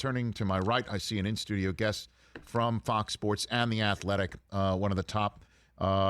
Turning to my right, I see an in-studio guest from Fox Sports and The Athletic, one of the top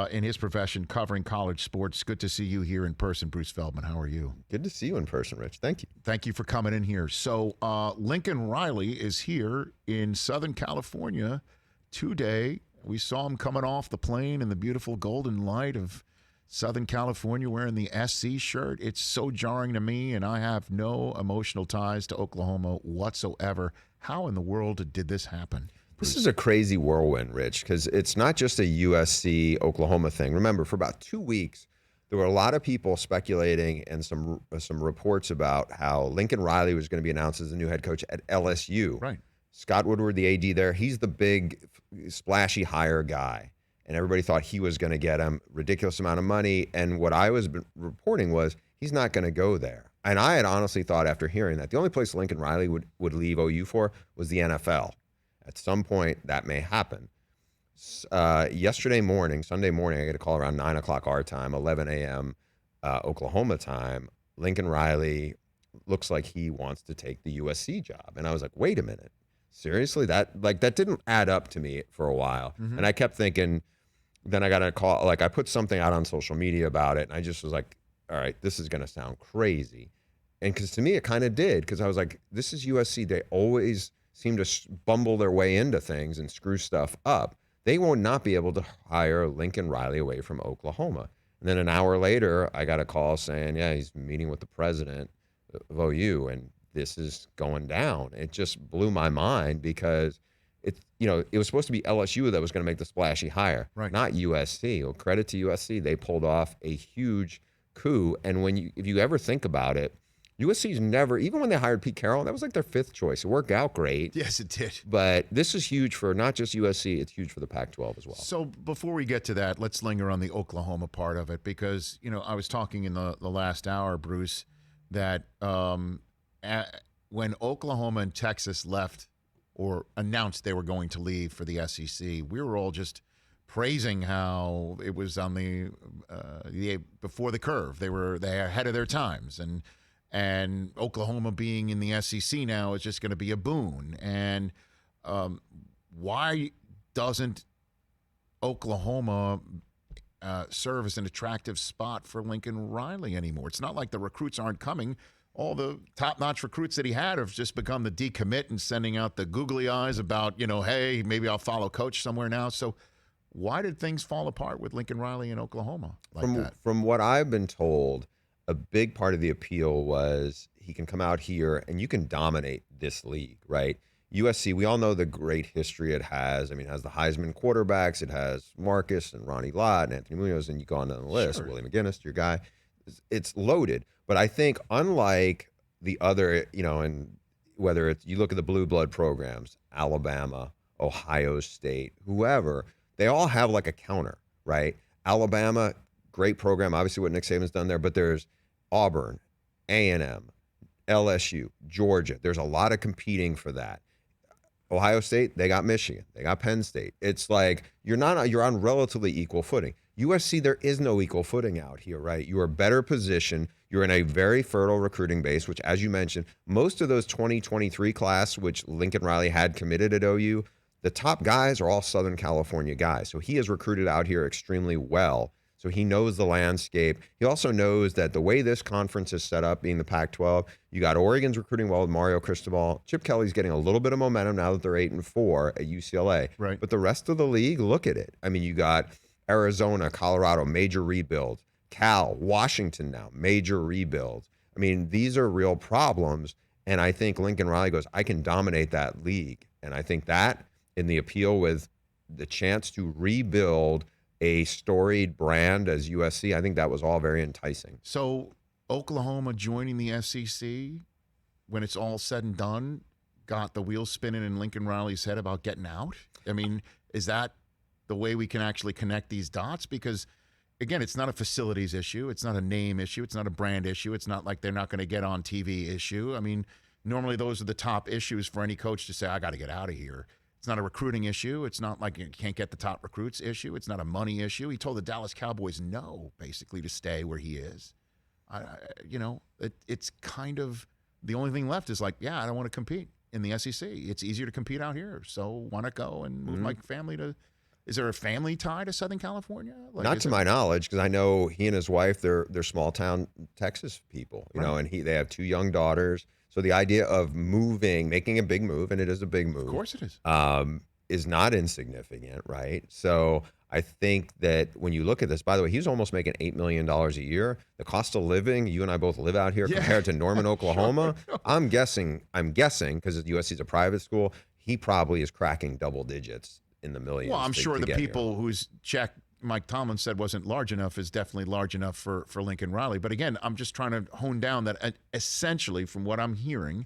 in his profession covering college sports. Good to see you here in person, Bruce Feldman. How are you? Good to see you in person, Rich. Thank you. Thank you for coming in here. So Lincoln Riley is here in Southern California today. We saw him coming off the plane in the beautiful golden light of Southern California wearing the SC shirt. It's so jarring to me, and I have no emotional ties to Oklahoma whatsoever. How in the world did this happen? This is a crazy whirlwind, Rich, because it's not just a USC-Oklahoma thing. Remember, for about 2 weeks, there were a lot of people speculating and some reports about how Lincoln Riley was going to be announced as the new head coach at LSU. Right. Scott Woodward, the AD there, he's the big, splashy hire guy. And everybody thought he was going to get him ridiculous amount of money. And what I was reporting was he's not going to go there. And I had honestly thought after hearing that the only place Lincoln Riley would leave OU for was the NFL. At some point, that may happen. Sunday morning, I get a call around 9 o'clock our time, 11 a.m. Oklahoma time. Lincoln Riley looks like he wants to take the USC job. And I was like, wait a minute. Seriously? That didn't add up to me for a while. Mm-hmm. And I kept thinking, then I got a call, I put something out on social media about it, and I just was like, all right, this is going to sound crazy. And because to me, it kind of did, because I was like, this is USC. They always seem to bumble their way into things and screw stuff up. They will not be able to hire Lincoln Riley away from Oklahoma. And then an hour later, I got a call saying, yeah, he's meeting with the president of OU, and this is going down. It just blew my mind because it was supposed to be LSU that was going to make the splashy hire, right, not USC. Well, credit to USC. They pulled off a huge coup. And if you ever think about it, USC's never, even when they hired Pete Carroll, that was like their fifth choice. It worked out great. Yes, it did. But this is huge for not just USC, it's huge for the Pac-12 as well. So before we get to that, let's linger on the Oklahoma part of it because, I was talking in the last hour, Bruce, that when Oklahoma and Texas left or announced they were going to leave for the SEC, we were all just praising how it was on the before the curve. They are ahead of their times, and Oklahoma being in the SEC now is just going to be a boon. And why doesn't Oklahoma serve as an attractive spot for Lincoln Riley anymore? It's not like the recruits aren't coming. All the top-notch recruits that he had have just become the decommit and sending out the googly eyes about, hey, maybe I'll follow coach somewhere now. So why did things fall apart with Lincoln Riley in Oklahoma like that? From what I've been told, a big part of the appeal was he can come out here and you can dominate this league, right? USC, we all know the great history it has. I mean, it has the Heisman quarterbacks. It has Marcus and Ronnie Lott and Anthony Munoz, and you go on down the list. Sure. Willie McGinnis, your guy. It's loaded. But I think unlike the other, and whether it's you look at the blue blood programs, Alabama, Ohio State, whoever, they all have like a counter, right? Alabama, great program, obviously what Nick Saban's done there, but there's Auburn, A&M, LSU, Georgia. There's a lot of competing for that. Ohio State, they got Michigan, they got Penn State. It's like you're on relatively equal footing. USC, there is no equal footing out here, right? You are better positioned. You're in a very fertile recruiting base, which, as you mentioned, most of those 2023 class, which Lincoln Riley had committed at OU, the top guys are all Southern California guys. So he has recruited out here extremely well. So he knows the landscape. He also knows that the way this conference is set up, being the Pac-12, you got Oregon's recruiting well with Mario Cristobal. Chip Kelly's getting a little bit of momentum now that they're 8-4 at UCLA. Right. But the rest of the league, look at it. I mean, you got Arizona, Colorado, major rebuild. Cal, Washington now, major rebuild. I mean, these are real problems. And I think Lincoln Riley goes, I can dominate that league. And I think that in the appeal with the chance to rebuild a storied brand as USC, I think that was all very enticing. So Oklahoma joining the SEC, when it's all said and done, got the wheels spinning in Lincoln Riley's head about getting out? I mean, is that the way we can actually connect these dots? Because, again, it's not a facilities issue. It's not a name issue. It's not a brand issue. It's not like they're not going to get on TV issue. I mean, normally those are the top issues for any coach to say, I got to get out of here. It's not a recruiting issue. It's not like you can't get the top recruits issue. It's not a money issue. He told the Dallas Cowboys no, basically, to stay where he is. It's kind of the only thing left is like, yeah, I don't want to compete. in the SEC. It's easier to compete out here. So why not go and move my family to? Is there a family tie to Southern California? Not to my knowledge, because I know he and his wife, they're small town Texas people, you know, and they have 2 young daughters. So the idea of making a big move, and it is a big move. Of course it is not insignificant, right? So I think that when you look at this, by the way, he's almost making $8 million a year. The cost of living, you and I both live out here, compared to Norman, Oklahoma. Sure. I'm guessing, because USC is a private school, he probably is cracking double digits in the millions. Well, I'm sure the people whose check Mike Tomlin said wasn't large enough is definitely large enough for Lincoln Riley. But again, I'm just trying to hone down that essentially, from what I'm hearing,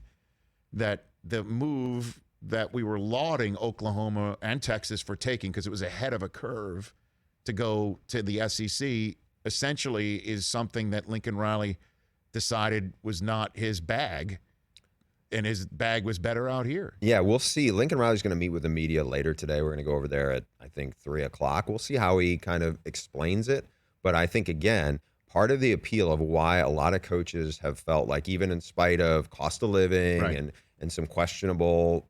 that the move that we were lauding Oklahoma and Texas for taking, because it was ahead of a curve to go to the SEC, essentially is something that Lincoln Riley decided was not his bag, and his bag was better out here. Yeah, we'll see. Lincoln Riley's going to meet with the media later today. We're going to go over there at, I think, 3 o'clock. We'll see how he kind of explains it. But I think, again, part of the appeal of why a lot of coaches have felt like, even in spite of cost of living and some questionable,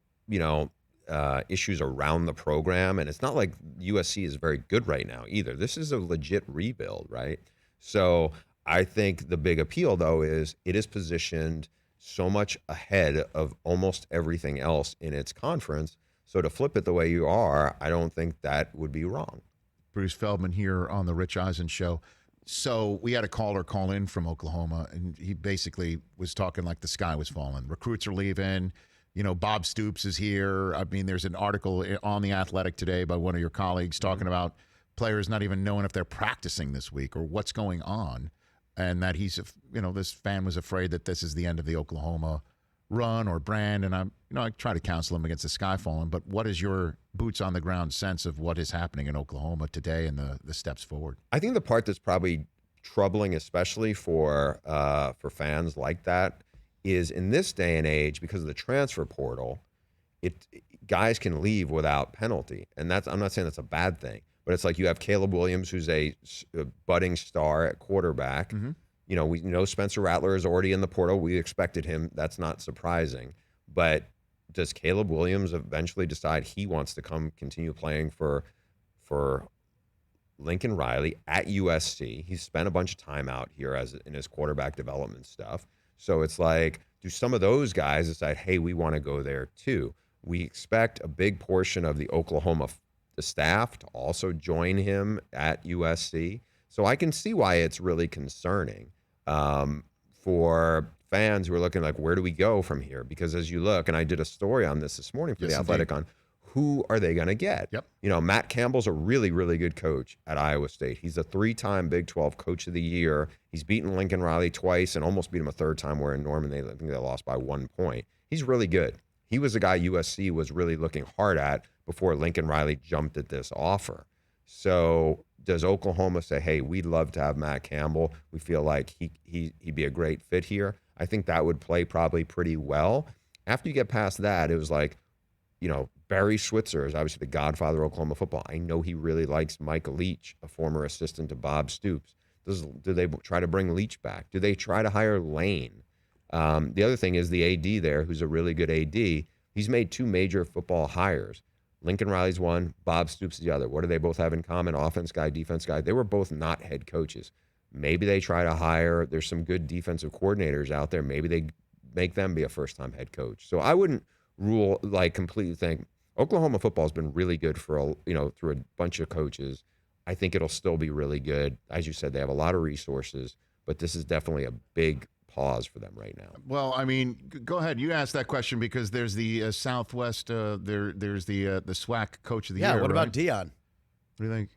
issues around the program, and it's not like USC is very good right now either. This is a legit rebuild, right? So I think the big appeal, though, is it is positioned so much ahead of almost everything else in its conference. So to flip it the way you are, I don't think that would be wrong. Bruce Feldman here on the Rich Eisen Show. So we had a caller call in from Oklahoma, and he basically was talking like the sky was falling. Recruits are leaving. Bob Stoops is here. I mean, there's an article on The Athletic today by one of your colleagues talking about players not even knowing if they're practicing this week or what's going on. And that this fan was afraid that this is the end of the Oklahoma run or brand. And I try to counsel him against the sky falling. But what is your boots on the ground sense of what is happening in Oklahoma today and the steps forward? I think the part that's probably troubling, especially for fans like that, is in this day and age, because of the transfer portal, guys can leave without penalty. And I'm not saying that's a bad thing. But it's like you have Caleb Williams, who's a budding star at quarterback. Mm-hmm. We know Spencer Rattler is already in the portal. We expected him. That's not surprising. But does Caleb Williams eventually decide he wants to continue playing for Lincoln Riley at USC? He's spent a bunch of time out here in his quarterback development stuff. So it's like, do some of those guys decide, hey, we want to go there too? We expect a big portion of the Oklahoma the staff to also join him at USC. So I can see why it's really concerning for fans who are looking like, where do we go from here? Because as you look, and I did a story on this morning for The Athletic on who are they going to get? Yep. Matt Campbell's a really, really good coach at Iowa State. He's a 3-time Big 12 Coach of the Year. He's beaten Lincoln Riley twice and almost beat him a 3rd time where in Norman, I think they lost by 1 point. He's really good. He was the guy USC was really looking hard at before Lincoln Riley jumped at this offer. So does Oklahoma say, hey, we'd love to have Matt Campbell. We feel like he'd be a great fit here. I think that would play probably pretty well. After you get past that, it was like, Barry Switzer is obviously the godfather of Oklahoma football. I know he really likes Mike Leach, a former assistant to Bob Stoops. Do they try to bring Leach back? Do they try to hire Lane? The other thing is the AD there, who's a really good AD. He's made 2 major football hires. Lincoln Riley's one, Bob Stoops the other. What do they both have in common? Offense guy, defense guy. They were both not head coaches. Maybe they try to hire, there's some good defensive coordinators out there. Maybe they make them be a first-time head coach. So I wouldn't completely think Oklahoma football has been really good for through a bunch of coaches. I think it'll still be really good. As you said, they have a lot of resources, but this is definitely a big pause for them right now. Well, I mean, go ahead. You asked that question because there's the Southwest. There's the SWAC Coach of the Year. Yeah. What about right? Deion? What do you think?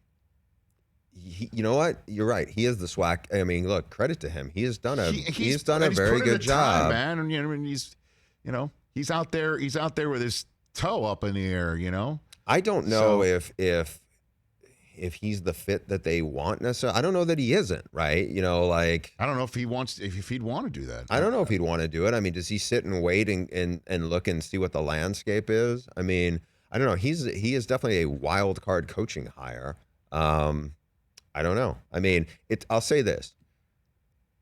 You know what? You're right. He is the SWAC. I mean, look, credit to him. He has done he's done a very good job, man. And he's out there. He's out there with his toe up in the air. I don't know if he's the fit that they want necessarily. I don't know that he isn't, right? I don't know if he'd want to do that. I don't know if he'd want to do it. I mean, does he sit and wait and look and see what the landscape is? I mean, I don't know. He is definitely a wild card coaching hire. I don't know. I mean, I'll say this,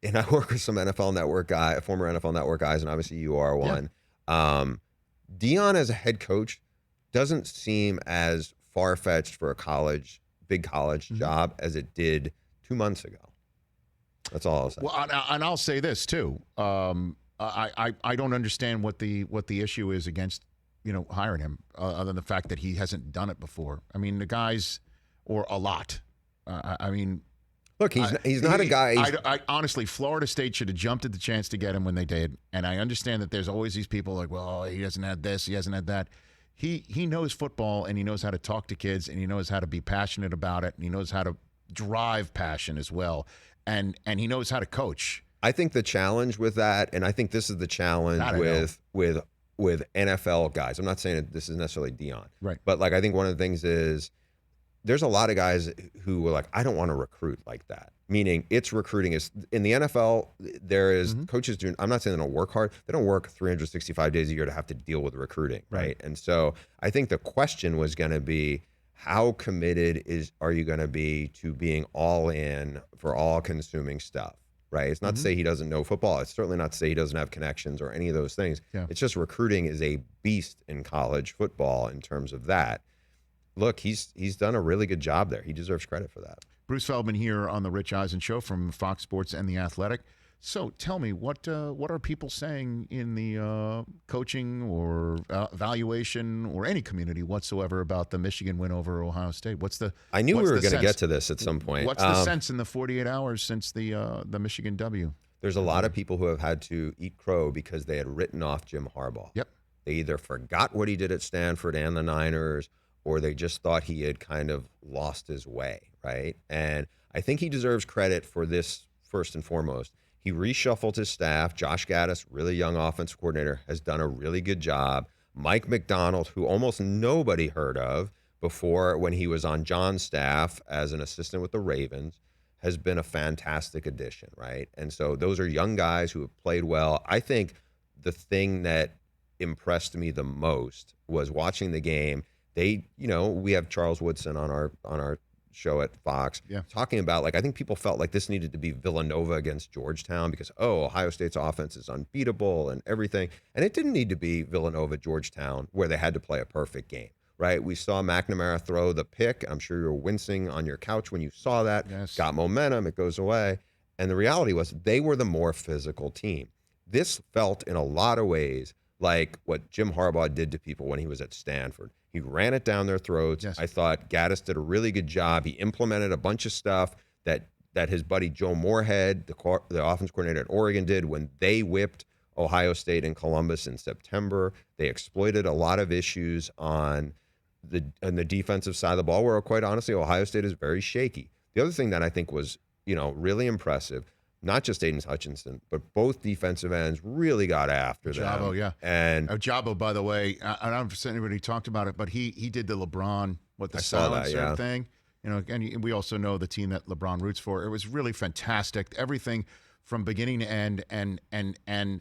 and I work with some NFL Network former NFL Network guys, and obviously you are one. Yeah. Deion as a head coach doesn't seem as far-fetched for a big college job as it did 2 months ago. That's all I'll say. Well, and I'll say this too. I don't understand what the issue is against hiring him, other than the fact that he hasn't done it before. I mean, the guys, or a lot. I mean, look, he's not a guy. I honestly, Florida State should have jumped at the chance to get him when they did. And I understand that there's always these people like, well, he hasn't had this, he hasn't had that. He knows football, and he knows how to talk to kids, and he knows how to be passionate about it, and he knows how to drive passion as well. And he knows how to coach. I think the challenge with that, and I think this is the challenge with NFL guys. I'm not saying that this is necessarily Deion, right? But like, I think one of the things is there's a lot of guys who were like, I don't want to recruit like that. Meaning, it's recruiting is in the NFL. There is coaches doing. I'm not saying they don't work hard. They don't work 365 days a year to have to deal with recruiting, right? And so I think the question was going to be, how committed are you going to be to being all in for all consuming stuff, right? It's not to say he doesn't know football. It's certainly not to say he doesn't have connections or any of those things. Yeah. It's just recruiting is a beast in college football in terms of that. Look, he's done a really good job there. He deserves credit for that. Bruce Feldman here on the Rich Eisen Show from Fox Sports and The Athletic. So tell me, what are people saying in the coaching or evaluation or any community whatsoever about the Michigan win over Ohio State? I knew we were going to get to this at some point. What's the sense in the 48 hours since the Michigan W? There's a lot of people who have had to eat crow because they had written off Jim Harbaugh. Yep. They either forgot what he did at Stanford and the Niners, or they just thought he had kind of lost his way, right? And I think he deserves credit for this first and foremost. He reshuffled his staff. Josh Gaddis, really young offensive coordinator, has done a really good job. Mike McDonald, who almost nobody heard of before when he was on John's staff as an assistant with the Ravens, has been a fantastic addition, right? And so those are young guys who have played well. I think the thing that impressed me the most was watching the game. We have Charles Woodson on our show at Fox talking about, like, I think people felt like this needed to be Villanova against Georgetown because, Ohio State's offense is unbeatable and everything. And it didn't need to be Villanova-Georgetown where they had to play a perfect game, right? We saw McNamara throw the pick. I'm sure you were wincing on your couch when you saw that. Yes. Got momentum. It goes away. And the reality was they were the more physical team. This felt in a lot of ways like what Jim Harbaugh did to people when he was at Stanford. He ran it down their throats. Yes. I thought Gaddis did a really good job. He implemented a bunch of stuff that his buddy Joe Moorhead, the offense coordinator at Oregon, did when they whipped Ohio State and Columbus in September. They exploited a lot of issues on the defensive side of the ball, where, quite honestly, Ohio State is very shaky. The other thing that I think was, really impressive, not just Aiden Hutchinson, but both defensive ends really got after them. Jabo, yeah. And Jabo, by the way, I don't know if anybody talked about it, but he did the LeBron, silencer thing. And we also know the team that LeBron roots for. It was really fantastic. Everything from beginning to end. And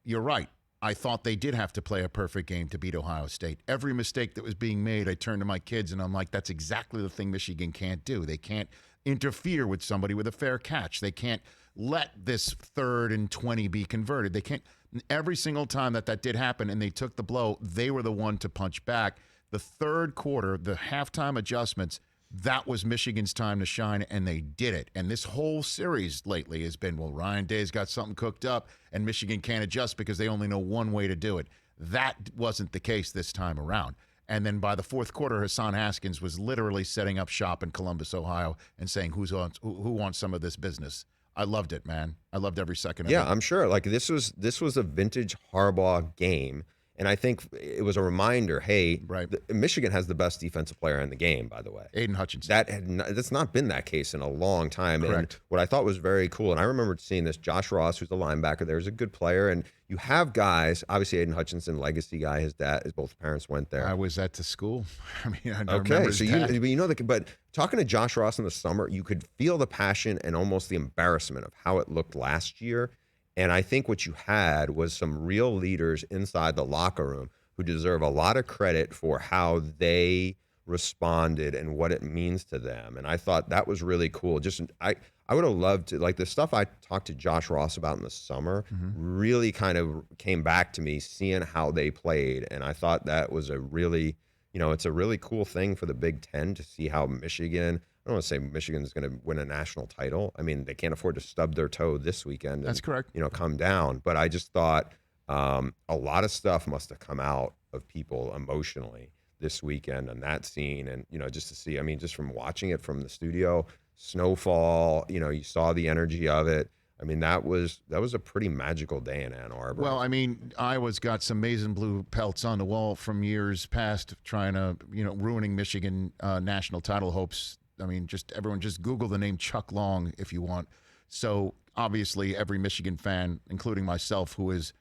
you're right. I thought they did have to play a perfect game to beat Ohio State. Every mistake that was being made, I turned to my kids and I'm like, that's exactly the thing Michigan can't do. They can't interfere with somebody with a fair catch. They can't let this 3rd and 20 be converted. They can't. Every single time that did happen and they took the blow, they were the one to punch back. The third quarter, the halftime adjustments, that was Michigan's time to shine, and they did it. And this whole series lately has been, well, Ryan Day's got something cooked up, and Michigan can't adjust because they only know one way to do it. That wasn't the case this time around. And then by the fourth quarter, Hassan Haskins was literally setting up shop in Columbus, Ohio, and saying, who wants some of this business? I loved it, man. I loved every second of it. Yeah, I'm sure. Like, this was a vintage Harbaugh game. And I think it was a reminder, hey, right. Michigan has the best defensive player in the game, by the way. Aiden Hutchinson. That's not been that case in a long time. Correct. And what I thought was very cool, and I remember seeing this, Josh Ross, who's the linebacker there, is a good player. And you have guys, obviously Aiden Hutchinson, legacy guy, his both parents went there. I was at the school. I mean, I okay, remember so but talking to Josh Ross in the summer, you could feel the passion and almost the embarrassment of how it looked last year. And I think what you had was some real leaders inside the locker room who deserve a lot of credit for how they responded and what it means to them. And I thought that was really cool. Just I would have loved to, like the stuff I talked to Josh Ross about in the summer really kind of came back to me seeing how they played. And I thought that was a really, it's a really cool thing for the Big Ten to see how Michigan, I don't want to say Michigan's going to win a national title. I mean, they can't afford to stub their toe this weekend. That's correct. Come down. But I just thought a lot of stuff must have come out of people emotionally this weekend on that scene. And, just to see, I mean, just from watching it from the studio, snowfall, you saw the energy of it. I mean, that was a pretty magical day in Ann Arbor. Well, I mean, Iowa's got some Maize and Blue pelts on the wall from years past trying to, ruining Michigan national title hopes. I mean, everyone just Google the name Chuck Long if you want. So obviously every Michigan fan, including myself, who is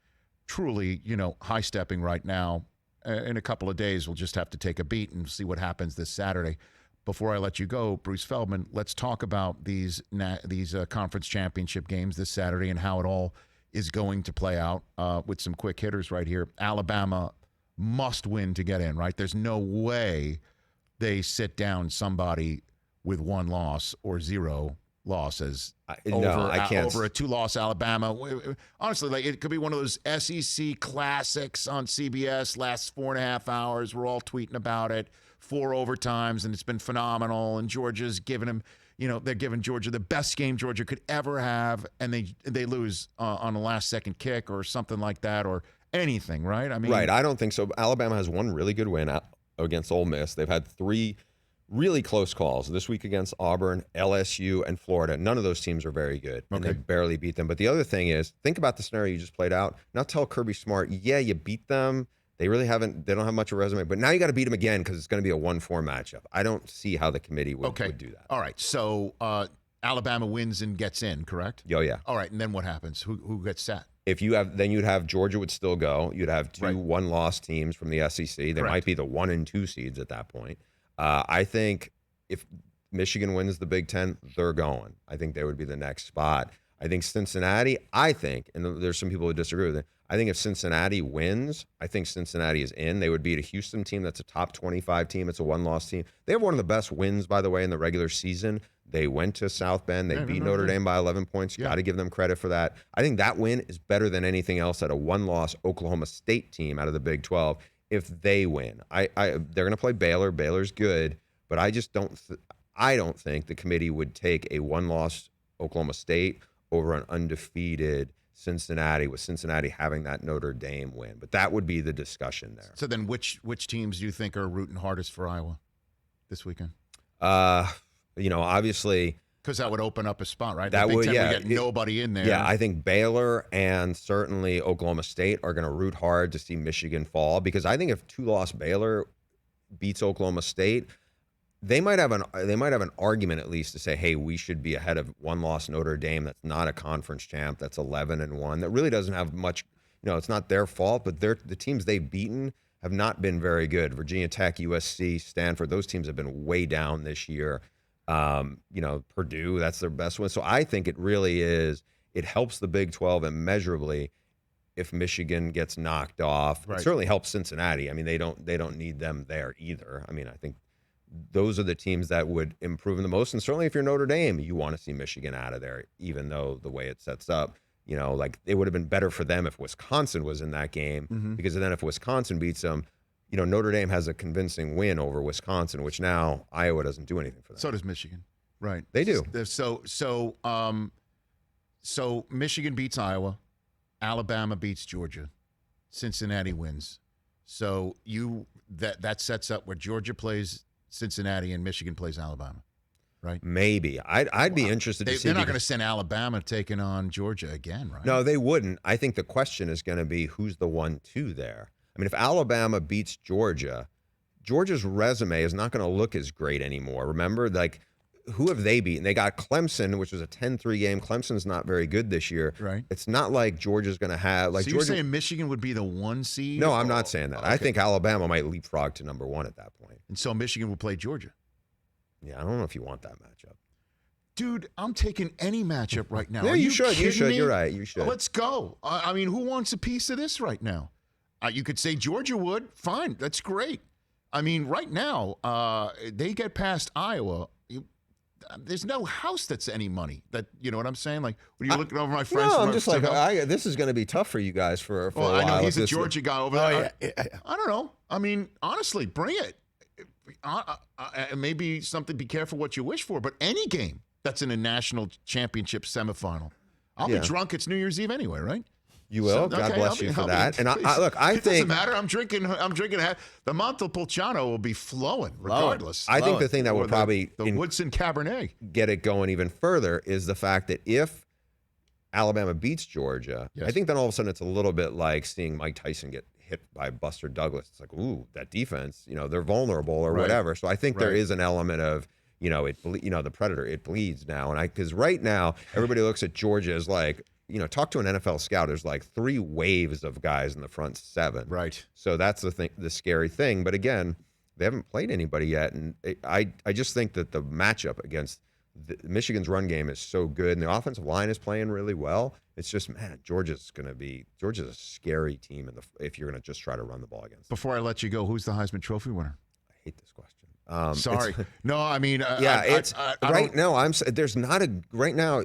truly, high-stepping right now, in a couple of days, we'll just have to take a beat and see what happens this Saturday. Before I let you go, Bruce Feldman, let's talk about these conference championship games this Saturday and how it all is going to play out with some quick hitters right here. Alabama must win to get in, right? There's no way they sit down somebody with one loss or zero losses over a two-loss Alabama. Honestly, it could be one of those SEC classics on CBS, last 4.5 hours. We're all tweeting about it. 4 overtimes, and it's been phenomenal. And Georgia's giving them, they're giving Georgia the best game Georgia could ever have, and they lose on a last-second kick or something like that or anything, right? I mean, right. I don't think so. Alabama has one really good win against Ole Miss. They've had 3 really close calls this week against Auburn, LSU, and Florida. None of those teams are very good, and they barely beat them. But the other thing is, think about the scenario you just played out. Now tell Kirby Smart, yeah, you beat them. They really haven't. They don't have much of a resume, but now you got to beat them again because it's going to be a 1-4 matchup. I don't see how the committee would do that. All right. So Alabama wins and gets in, correct? Oh yeah. All right, and then what happens? Who gets set? If you have, then you'd have Georgia would still go. You'd have 2 one-loss teams from the SEC. They might be the 1 and 2 seeds at that point. I think if Michigan wins the Big Ten, they're going. I think they would be the next spot. I think Cincinnati, and there's some people who disagree with it, I think if Cincinnati wins, I think Cincinnati is in. They would beat a Houston team that's a top 25 team. It's a one-loss team. They have one of the best wins, by the way, in the regular season. They went to South Bend. They beat Notre Dame by 11 points. Got to give them credit for that. I think that win is better than anything else at a one-loss Oklahoma State team out of the Big 12 if they win. They're going to play Baylor. Baylor's good, but I just don't think the committee would take a one-loss Oklahoma State over an undefeated Cincinnati, with Cincinnati having that Notre Dame win. But that would be the discussion there. So then which teams do you think are rooting hardest for Iowa this weekend? Obviously, because that would open up a spot, right? That would, yeah. Get nobody in there. Yeah, I think Baylor and certainly Oklahoma State are going to root hard to see Michigan fall, because I think if 2-loss Baylor beats Oklahoma State, they might have an argument at least to say, hey, we should be ahead of 1-loss Notre Dame. That's not a conference champ. That's 11-1. That really doesn't have much. It's not their fault, but the teams they've beaten have not been very good. Virginia Tech, USC, Stanford, those teams have been way down this year. Purdue, that's their best one. So I think it really is. It helps the Big 12 immeasurably if Michigan gets knocked off. Right. It certainly helps Cincinnati. I mean, they don't need them there either. I mean, I think those are the teams that would improve the most. And certainly if you're Notre Dame, you want to see Michigan out of there, even though the way it sets up, it would have been better for them if Wisconsin was in that game, because then if Wisconsin beats them, Notre Dame has a convincing win over Wisconsin, which now Iowa doesn't do anything for them. So does Michigan. Right. They do. So Michigan beats Iowa, Alabama beats Georgia, Cincinnati wins. So that sets up where Georgia plays Cincinnati and Michigan plays Alabama, right? Maybe. I'd be interested to see. They're not going to send Alabama taking on Georgia again, right? No, they wouldn't. I think the question is going to be who's the 1-2 there. I mean, if Alabama beats Georgia, Georgia's resume is not going to look as great anymore. Remember, who have they beaten? They got Clemson, which was a 10-3 game. Clemson's not very good this year. Right. It's not like Georgia's going to have So you're saying Michigan would be the 1 seed? No, I'm not saying that. Okay. I think Alabama might leapfrog to number 1 at that point. And so Michigan will play Georgia. Yeah, I don't know if you want that matchup. Dude, I'm taking any matchup right now. Yeah, you should. You should. You're right. You should. Let's go. I mean, who wants a piece of this right now? You could say Georgia would. Fine. That's great. I mean, right now, they get past Iowa. There's no house that's any money. That, you know what I'm saying? Like, when you're looking over my friends. No, I'm just like, this is going to be tough for you guys for a while. I know he's a Georgia guy over there. Yeah. I don't know. I mean, honestly, bring it. Maybe something. Be careful what you wish for. But any game that's in a national championship semifinal, I'll be drunk. It's New Year's Eve anyway, right? You will. God bless you for that. And look, I think it doesn't matter. I'm drinking. The Montepulciano will be flowing regardless. I think the thing that will probably the Woodson Cabernet get it going even further is the fact that if Alabama beats Georgia, I think then all of a sudden it's a little bit like seeing Mike Tyson get hit by Buster Douglas. It's like, ooh, that defense, they're vulnerable or whatever. So I think there is an element of, the Predator, it bleeds now. And because right now everybody looks at Georgia as like, talk to an NFL scout. There's like 3 waves of guys in the front 7. Right. So that's the scary thing. But again, they haven't played anybody yet, and I just think that the matchup against Michigan's run game is so good, and the offensive line is playing really well. It's just, man, Georgia's a scary team if you're going to just try to run the ball against them. Before I let you go, who's the Heisman Trophy winner? I hate this question. Sorry. No, I mean, there's not a right now.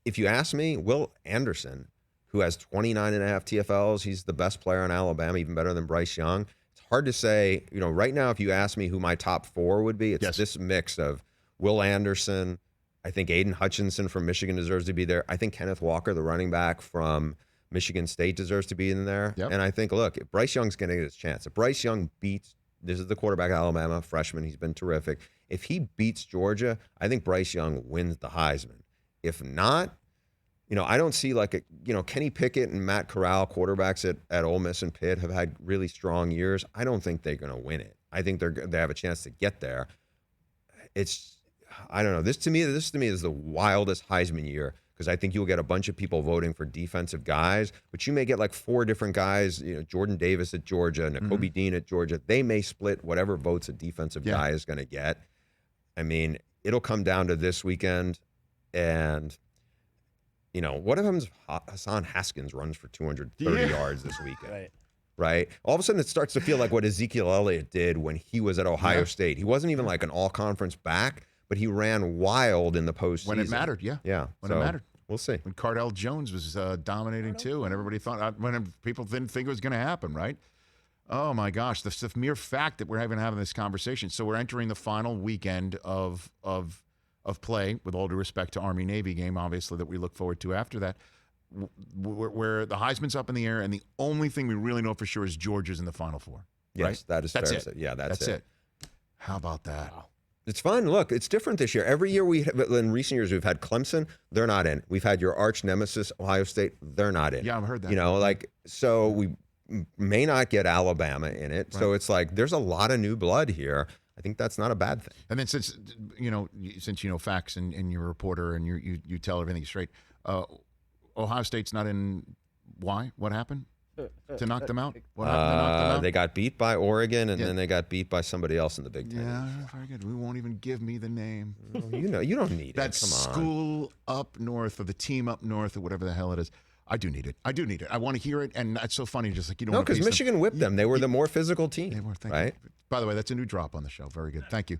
If you ask me, Will Anderson, who has 29 and a half TFLs, he's the best player in Alabama, even better than Bryce Young. It's hard to say, right now, if you ask me who my top 4 would be, it's this mix of Will Anderson. I think Aiden Hutchinson from Michigan deserves to be there. I think Kenneth Walker, the running back from Michigan State, deserves to be in there. Yep. And I think, look, if Bryce Young's going to get his chance. If Bryce Young this is the quarterback at Alabama, freshman, he's been terrific. If he beats Georgia, I think Bryce Young wins the Heisman. If not, I don't see Kenny Pickett and Matt Corral, quarterbacks at Ole Miss and Pitt, have had really strong years. I don't think they're going to win it. I think they have a chance to get there. I don't know. This to me is the wildest Heisman year, because I think you'll get a bunch of people voting for defensive guys, but you may get like 4 different guys, Jordan Davis at Georgia, Nakobe Dean at Georgia. They may split whatever votes a defensive guy is going to get. I mean, it'll come down to this weekend, and what if Hassan Haskins runs for 230 yards this weekend? Right? All of a sudden, it starts to feel like what Ezekiel Elliott did when he was at Ohio State. He wasn't even like an all-conference back, but he ran wild in the postseason. When it mattered, yeah. When it mattered. We'll see. When Cardell Jones was dominating too, and everybody thought, when people didn't think it was going to happen, right? Oh my gosh, the mere fact that we're having this conversation. So we're entering the final weekend of play, with all due respect to Army-Navy game, obviously, that we look forward to after that, where the Heisman's up in the air, and the only thing we really know for sure is Georgia's in the Final Four. Yes, right? that's fair. It. Yeah, that's it. How about that? Wow. It's fun. Look, it's different this year. Every year in recent years, we've had Clemson. They're not in. We've had your arch nemesis, Ohio State. They're not in. Yeah, I've heard that. So we may not get Alabama in it. Right. So it's like there's a lot of new blood here. I think that's not a bad thing. And then since you know facts and you're a reporter and you tell everything straight, Ohio State's not in. Why? What happened to knock them out? What happened to knock them out? They got beat by Oregon, and then they got beat by somebody else in the Big Ten. Yeah, very good. We won't even give me the name. You don't need that it. Come on. School up north, or the team up north, or whatever the hell it is. I do need it. I want to hear it, and it's so funny. Just like you don't. No, because Michigan whipped them. They were the more physical team. They were. Thank right? you. By the way, that's a new drop on the show. Very good. Thank you.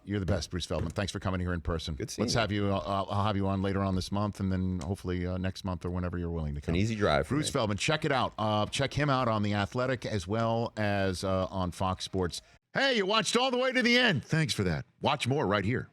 You're the best, Bruce Feldman. Thanks for coming here in person. Good seeing Let's have you. I'll have you on later on this month, and then hopefully next month or whenever you're willing to come. An easy drive. Bruce Feldman. Check it out. Check him out on The Athletic as well as on Fox Sports. Hey, you watched all the way to the end. Thanks for that. Watch more right here.